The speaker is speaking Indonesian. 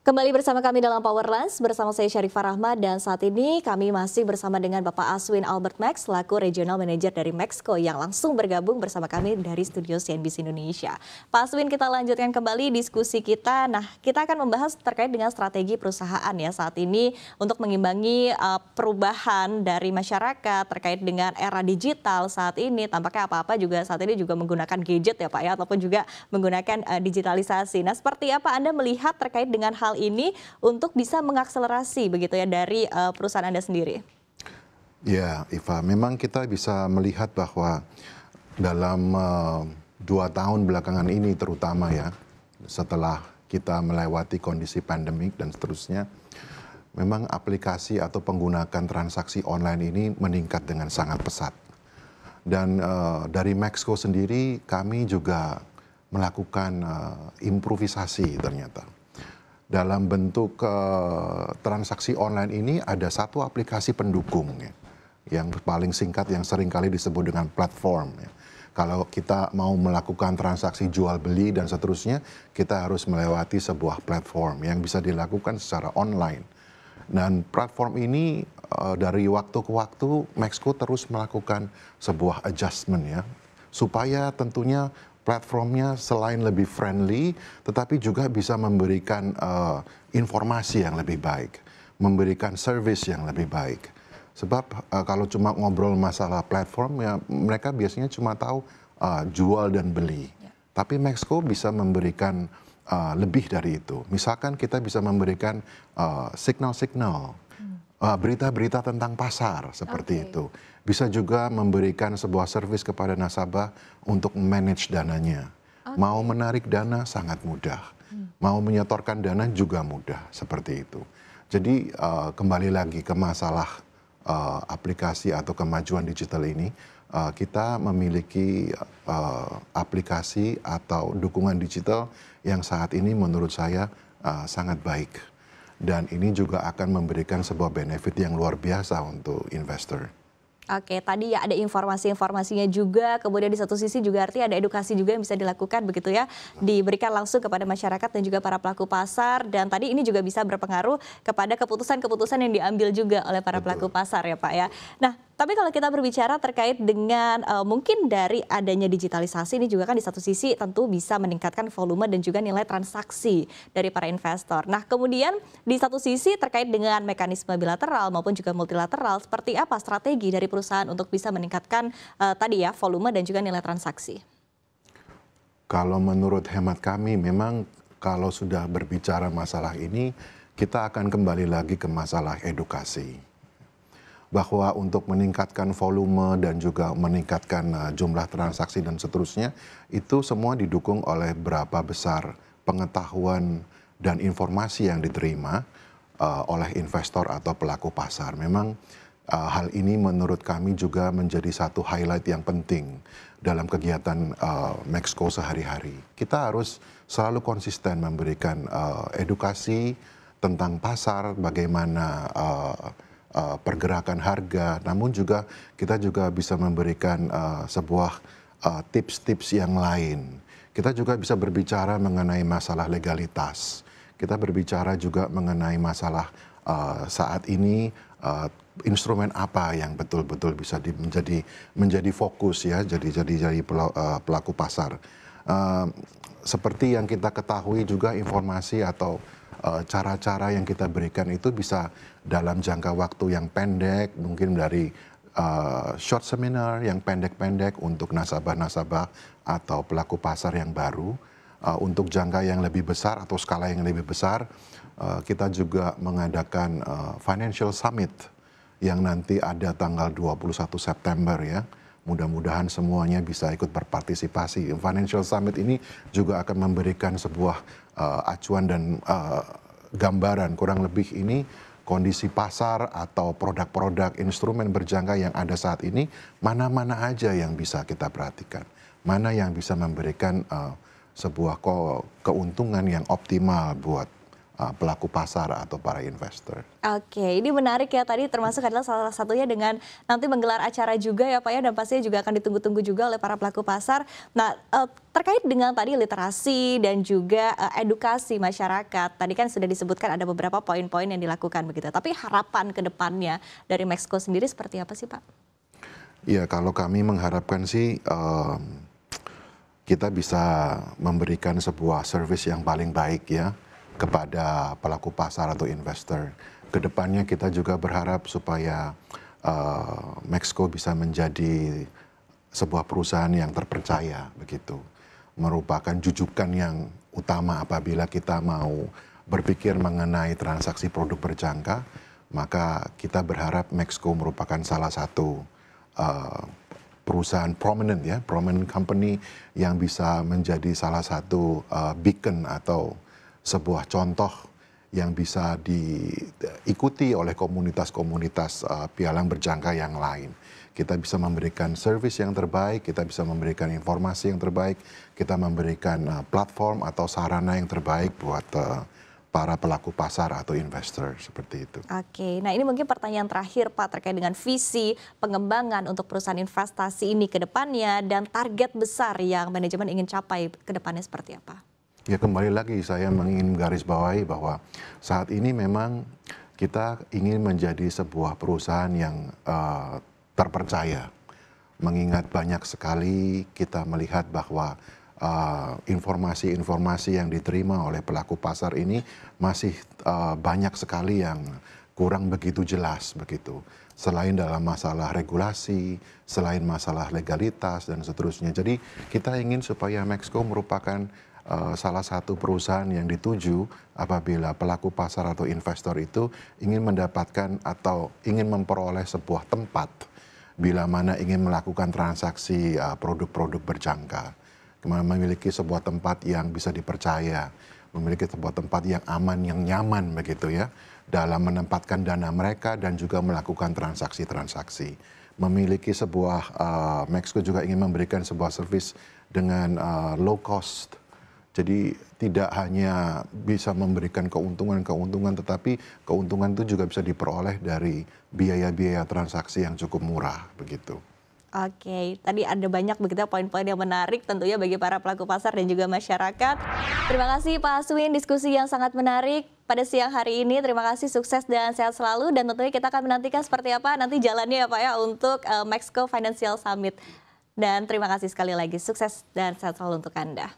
Kembali bersama kami dalam Power Lunch bersama saya Syarifah Rahma dan saat ini kami masih bersama dengan Bapak Aswin Albert Max selaku Regional Manager dari Maxco yang langsung bergabung bersama kami dari studio CNBC Indonesia. Pak Aswin, kita lanjutkan kembali diskusi kita. Nah, kita akan membahas terkait dengan strategi perusahaan ya saat ini untuk mengimbangi perubahan dari masyarakat terkait dengan era digital saat ini. Tampaknya apa-apa juga saat ini juga menggunakan gadget ya Pak ya, ataupun juga menggunakan digitalisasi. Nah, seperti apa Anda melihat terkait dengan hal ini untuk bisa mengakselerasi begitu ya dari perusahaan Anda sendiri? Ya, Iva, memang kita bisa melihat bahwa dalam 2 tahun belakangan ini terutama ya, setelah kita melewati kondisi pandemik dan seterusnya, memang aplikasi atau penggunaan transaksi online ini meningkat dengan sangat pesat. Dan dari Maxco sendiri kami juga melakukan improvisasi ternyata. Dalam bentuk transaksi online ini ada satu aplikasi pendukung ya, yang paling singkat yang seringkali disebut dengan platform ya. Kalau kita mau melakukan transaksi jual beli dan seterusnya, kita harus melewati sebuah platform yang bisa dilakukan secara online. Dan platform ini dari waktu ke waktu Maxco terus melakukan sebuah adjustment ya, supaya tentunya platformnya selain lebih friendly, tetapi juga bisa memberikan informasi yang lebih baik, memberikan service yang lebih baik. Sebab kalau cuma ngobrol masalah platform, ya mereka biasanya cuma tahu jual dan beli. Ya. Tapi Maxco bisa memberikan lebih dari itu. Misalkan kita bisa memberikan signal-signal, berita-berita tentang pasar seperti itu. Bisa juga memberikan sebuah servis kepada nasabah untuk manage dananya. Mau menarik dana sangat mudah. Mau menyetorkan dana juga mudah, seperti itu. Jadi kembali lagi ke masalah aplikasi atau kemajuan digital ini, kita memiliki aplikasi atau dukungan digital yang saat ini menurut saya sangat baik. Dan ini juga akan memberikan sebuah benefit yang luar biasa untuk investor. Oke, tadi ya ada informasi-informasinya juga, kemudian di satu sisi juga artinya ada edukasi juga yang bisa dilakukan begitu ya, diberikan langsung kepada masyarakat dan juga para pelaku pasar, dan tadi ini juga bisa berpengaruh kepada keputusan-keputusan yang diambil juga oleh para pelaku pasar ya Pak ya. Nah, tapi kalau kita berbicara terkait dengan mungkin dari adanya digitalisasi ini juga kan di satu sisi tentu bisa meningkatkan volume dan juga nilai transaksi dari para investor. Nah, kemudian di satu sisi terkait dengan mekanisme bilateral maupun juga multilateral, seperti apa strategi dari perusahaan untuk bisa meningkatkan tadi ya volume dan juga nilai transaksi? Kalau menurut hemat kami memang kalau sudah berbicara masalah ini, kita akan kembali lagi ke masalah edukasi. Bahwa untuk meningkatkan volume dan juga meningkatkan jumlah transaksi dan seterusnya, itu semua didukung oleh berapa besar pengetahuan dan informasi yang diterima oleh investor atau pelaku pasar. Memang hal ini menurut kami juga menjadi satu highlight yang penting dalam kegiatan Maxco sehari-hari. Kita harus selalu konsisten memberikan edukasi tentang pasar, bagaimana pergerakan harga, namun juga kita juga bisa memberikan sebuah tips-tips yang lain. Kita juga bisa berbicara mengenai masalah legalitas. Kita berbicara juga mengenai masalah saat ini instrumen apa yang betul-betul bisa menjadi fokus ya, jadi pelaku pasar. Seperti yang kita ketahui juga informasi atau cara-cara yang kita berikan itu bisa dalam jangka waktu yang pendek, mungkin dari short seminar yang pendek-pendek untuk nasabah-nasabah atau pelaku pasar yang baru. Untuk jangka yang lebih besar atau skala yang lebih besar, kita juga mengadakan Financial Summit yang nanti ada tanggal 21 September ya. Mudah-mudahan semuanya bisa ikut berpartisipasi. Financial Summit ini juga akan memberikan sebuah acuan dan gambaran kurang lebih ini kondisi pasar atau produk-produk instrumen berjangka yang ada saat ini, mana-mana aja yang bisa kita perhatikan. Mana yang bisa memberikan sebuah keuntungan yang optimal buat pelaku pasar atau para investor. Oke, ini menarik ya, tadi termasuk adalah salah satunya dengan nanti menggelar acara juga ya Pak ya, dan pastinya juga akan ditunggu-tunggu juga oleh para pelaku pasar. Nah, terkait dengan tadi literasi dan juga edukasi masyarakat, tadi kan sudah disebutkan ada beberapa poin-poin yang dilakukan begitu. Tapi harapan ke depannya dari Mexco sendiri seperti apa sih Pak? Ya, kalau kami mengharapkan sih kita bisa memberikan sebuah service yang paling baik ya kepada pelaku pasar atau investor. Kedepannya kita juga berharap supaya Mexco bisa menjadi sebuah perusahaan yang terpercaya begitu, merupakan jujukan yang utama apabila kita mau berpikir mengenai transaksi produk berjangka, maka kita berharap Mexco merupakan salah satu perusahaan prominent company yang bisa menjadi salah satu beacon atau sebuah contoh yang bisa diikuti oleh komunitas-komunitas pialang berjangka yang lain. Kita bisa memberikan service yang terbaik, kita bisa memberikan informasi yang terbaik, kita memberikan platform atau sarana yang terbaik buat para pelaku pasar atau investor seperti itu. Oke, nah ini mungkin pertanyaan terakhir Pak terkait dengan visi pengembangan untuk perusahaan investasi ini ke depannya dan target besar yang manajemen ingin capai ke depannya seperti apa? Ya kembali lagi saya ingin menggarisbawahi bahwa saat ini memang kita ingin menjadi sebuah perusahaan yang terpercaya. Mengingat banyak sekali kita melihat bahwa informasi-informasi yang diterima oleh pelaku pasar ini masih banyak sekali yang kurang begitu jelas begitu. Selain dalam masalah regulasi, selain masalah legalitas dan seterusnya. Jadi kita ingin supaya Mexco merupakan salah satu perusahaan yang dituju apabila pelaku pasar atau investor itu ingin mendapatkan atau ingin memperoleh sebuah tempat bila mana ingin melakukan transaksi produk-produk berjangka. Memiliki sebuah tempat yang bisa dipercaya, memiliki sebuah tempat yang aman, yang nyaman begitu ya, dalam menempatkan dana mereka dan juga melakukan transaksi-transaksi. Memiliki sebuah, Mexco juga ingin memberikan sebuah service dengan low cost. Jadi tidak hanya bisa memberikan keuntungan-keuntungan, tetapi keuntungan itu juga bisa diperoleh dari biaya-biaya transaksi yang cukup murah begitu. Oke, tadi ada banyak begitu poin-poin yang menarik tentunya bagi para pelaku pasar dan juga masyarakat. Terima kasih Pak Aswin, diskusi yang sangat menarik pada siang hari ini. Terima kasih, sukses dan sehat selalu. Dan tentunya kita akan menantikan seperti apa nanti jalannya ya Pak ya untuk Mexco Financial Summit. Dan terima kasih sekali lagi, sukses dan sehat selalu untuk Anda.